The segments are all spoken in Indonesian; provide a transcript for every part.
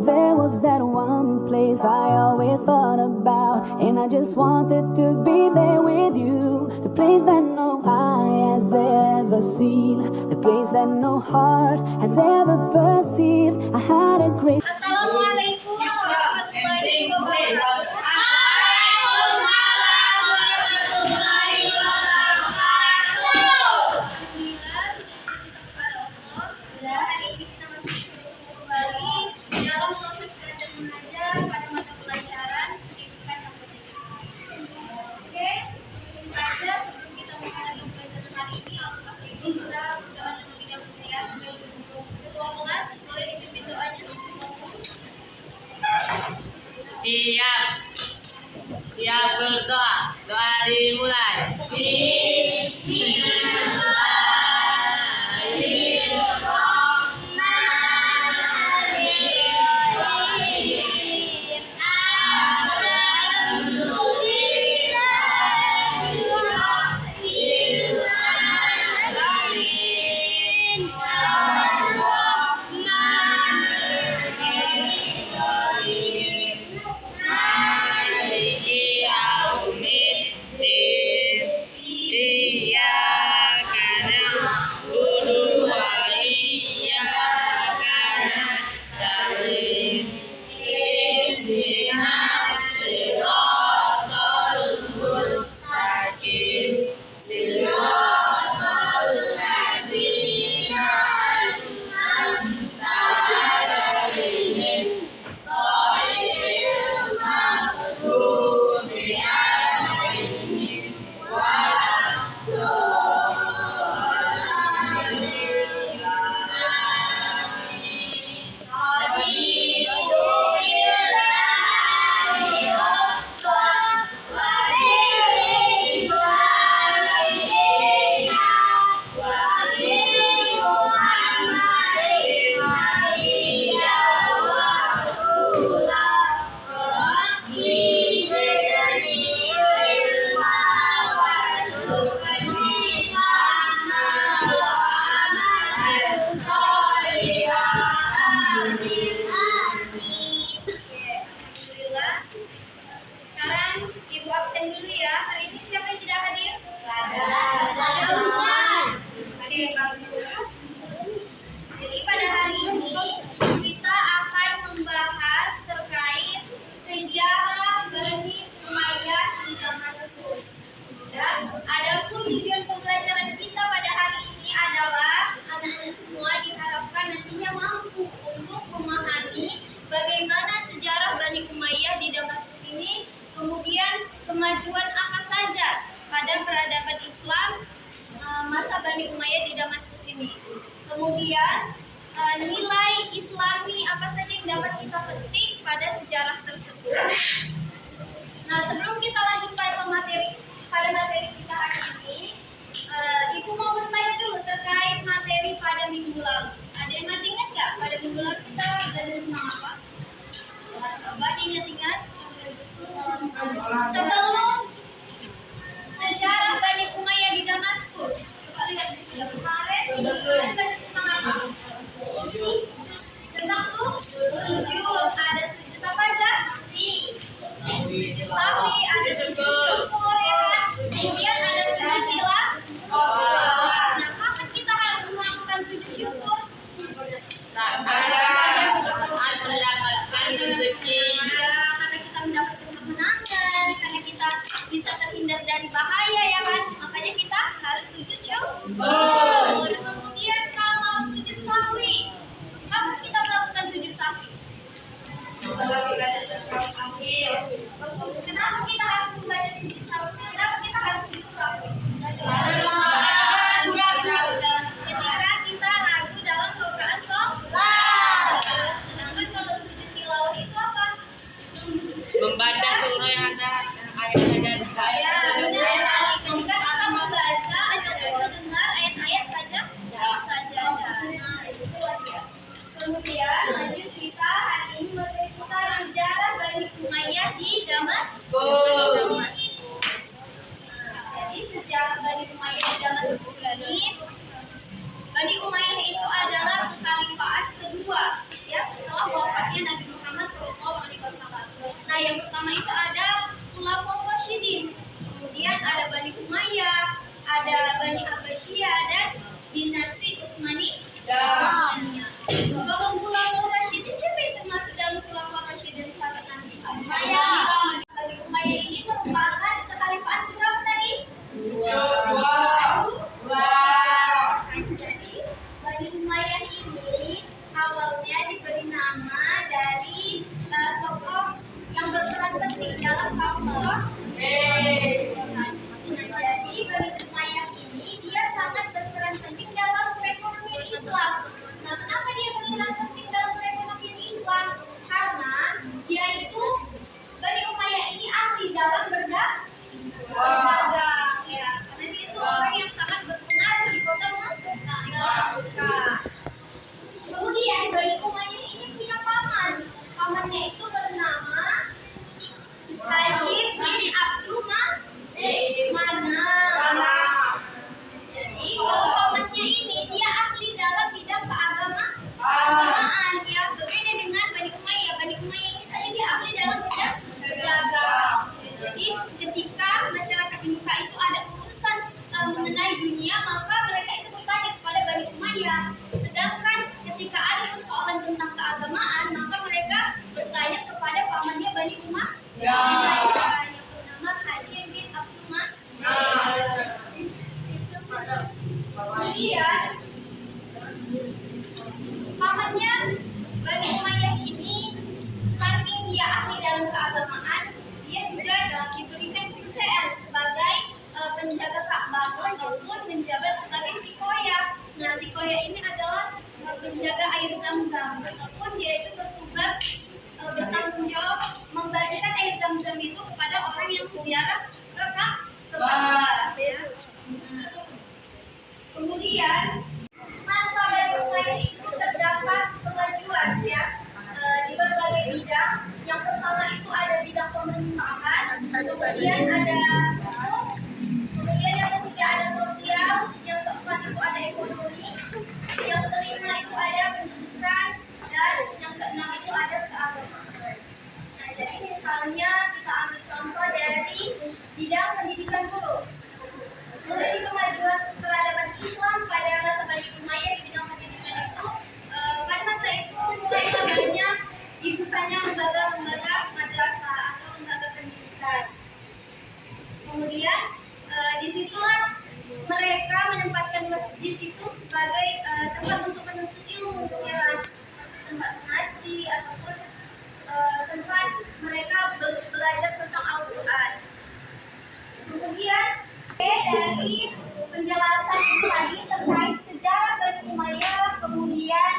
there was that one place I always thought about, and I just wanted to be there with you. The place that no eye has ever seen, the place that no heart has ever perceived. I had a great... Assalamualaikum warahmatullahi wabarakatuh. Siap berdoa. Doa dimulai. Sekarang Ibu absen dulu ya. Hari ini siapa yang tidak hadir? Ada. Oke, bagus. Jadi pada hari ini kita akan membahas terkait sejarah Bani Umayyah di Damaskus. Dan adapun tujuan pembelajaran kita pada hari ini adalah anak-anak semua diharapkan nantinya mampu untuk memahami bagaimana sejarah Bani Umayyah di Damaskus ini, kemudian kemajuan apa saja pada peradaban Islam masa Bani Umayyah di Damaskus ini. Kemudian nilai Islami apa saja yang dapat kita petik pada sejarah tersebut. Nah, sebelum kita lanjut pada materi kita hari ini, Ibu mau bertanya dulu terkait materi pada minggu lalu. Ada yang masih ingat nggak pada minggu lalu kita belajar tentang apa? Coba diingat-ingat. Sebelum sejarah Bani Umayyah di Damaskus, coba lihat di film kemarin ini belajar tentang apa? Tentang sujud. Ada sujud apa aja? Sapi, ada sujud syukur ya. Kemudian ada sujud tilawah. Nah, kapan kita harus melakukan sujud syukur? Mendapatkan rezeki. Karena kita mendapatkan kemenangan, karena kita bisa terhindar dari bahaya ya kan. Makanya kita harus sujud syukur. Kemudian ataupun menjabat sebagai sikoya. Nah, sikoya ini adalah penjaga air zam-zam, ataupun dia itu bertugas bertanggung jawab membagikan air zam-zam itu kepada orang yang ziarah ke Ka'bah. Ya. Kemudian masa Baitul itu terdapat kemajuan ya di berbagai bidang. Yang pertama itu ada bidang pemerintahan, kemudian ada hukum, kemudian yang ketiga ada sosial, yang keempat itu ada ekonomi, yang kelima itu ada pendidikan, dan yang keenam itu ada keagamaan. Nah, jadi misalnya kita ambil contoh dari bidang pendidikan dulu. Dari kemajuan peradaban Islam pada masa Bani Umayyah di bidang pendidikan itu, pada masa itu mulai banyak dibukanya lembaga-lembaga madrasah atau lembaga pendidikan. Kemudian disitulah mereka menempatkan masjid itu sebagai tempat untuk menuntut ilmu, ya, tempat mengaji ataupun tempat mereka belajar tentang Al-Quran. Kemudian dari penjelasan itu tadi terkait sejarah Bani Umayyah, kemudian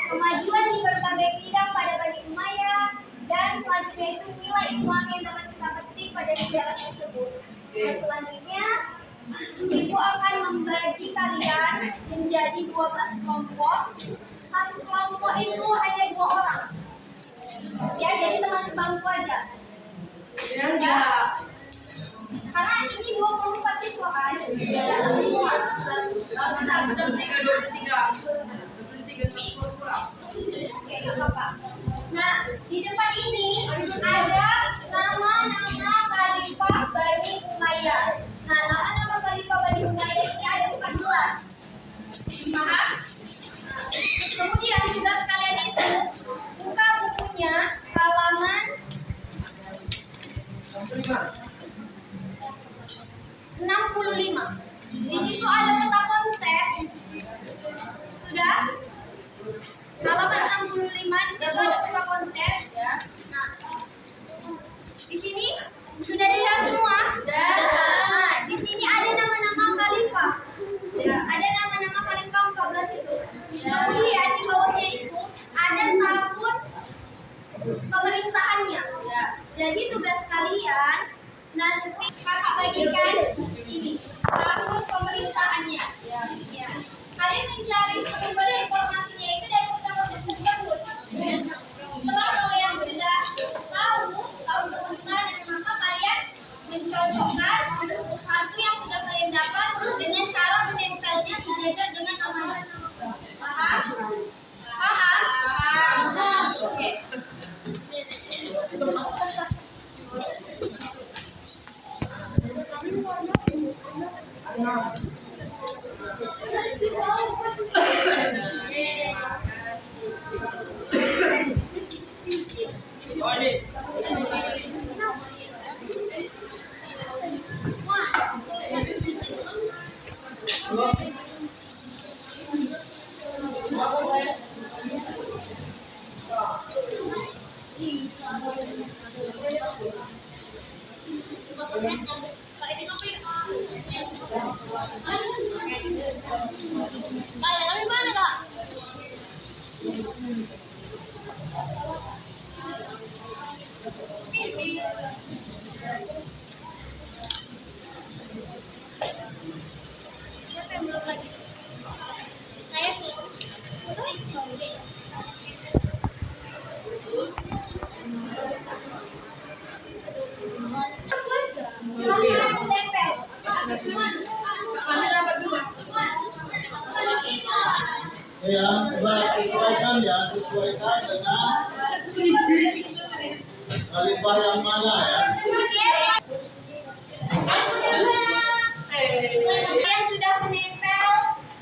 kemajuan di berbagai bidang pada Bani Umayyah, dan selanjutnya itu nilai Islam yang dapat kita petik pada sejarah tersebut. Nah, selanjutnya Ibu akan membagi kalian menjadi 12 kelompok. Satu kelompok itu hanya 2 orang. Ya, jadi teman sebangku aja. Ya. Karena ini 24 siswa kan? Datang semua. Oke, nggak apa-apa. Nah, di depan ini ada nama-nama Khalifah Bani Umayyah. Nah, nama-nama Khalifah Bani Umayyah ini ada 14. Paham? Kemudian juga sekalian itu buka bukunya halaman 65. Di situ ada peta konsep. Sudah? Halaman 65 di situ ada peta konsep. Nah, di sini sudah dilihat semua? Nah, di sini ada nama-nama khalifah. Ya, ada nama-nama khalifah 14 itu. Kemudian di bawahnya itu ada tahun pemerintahannya. Jadi tugas kalian nanti kakak bagikan ini tahun pemerintahannya. Ya. Kalian mencari sumber informasinya itu dari kota-kota tersebut. Setelah kalian sudah tahu tahun pemerintahan, maka kalian mencocokkan kartu yang sudah kalian dapat dengan cara menempelnya sejajar dengan nama. Paham? Paham? Oke. Ya, coba sesuaikan ya, sesuaikan dengan khalifah yang mana ya. Kalian sudah menempel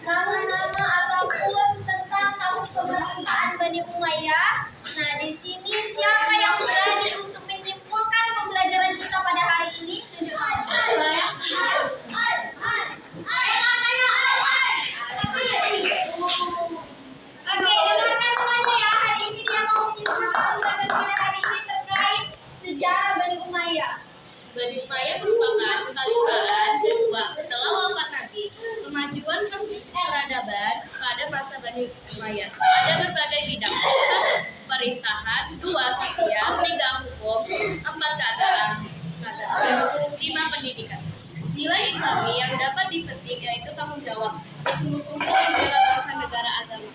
nama-nama ataupun tentang tahun pemerintahan Bani Umayyah. Nah, di sini siapa yang berani untuk menyimpulkan pembelajaran kita pada hari ini? Oke, dengarkan semuanya ya. Hari ini dia mau menyimpulkan pembelajaran pada hari ini terkait sejarah Bani Umayyah. Bani Umayyah merupakan kekhalifahan kedua setelah Maya. Ada berbagai bidang. 1. Pemerintahan, 2. Sosial, 3. Hukum, 4. keagamaan, 5. Pendidikan. Nilai Islami yang dapat dipetik yaitu tanggung jawab, bersungguh-sungguh membela bangsa negara agama.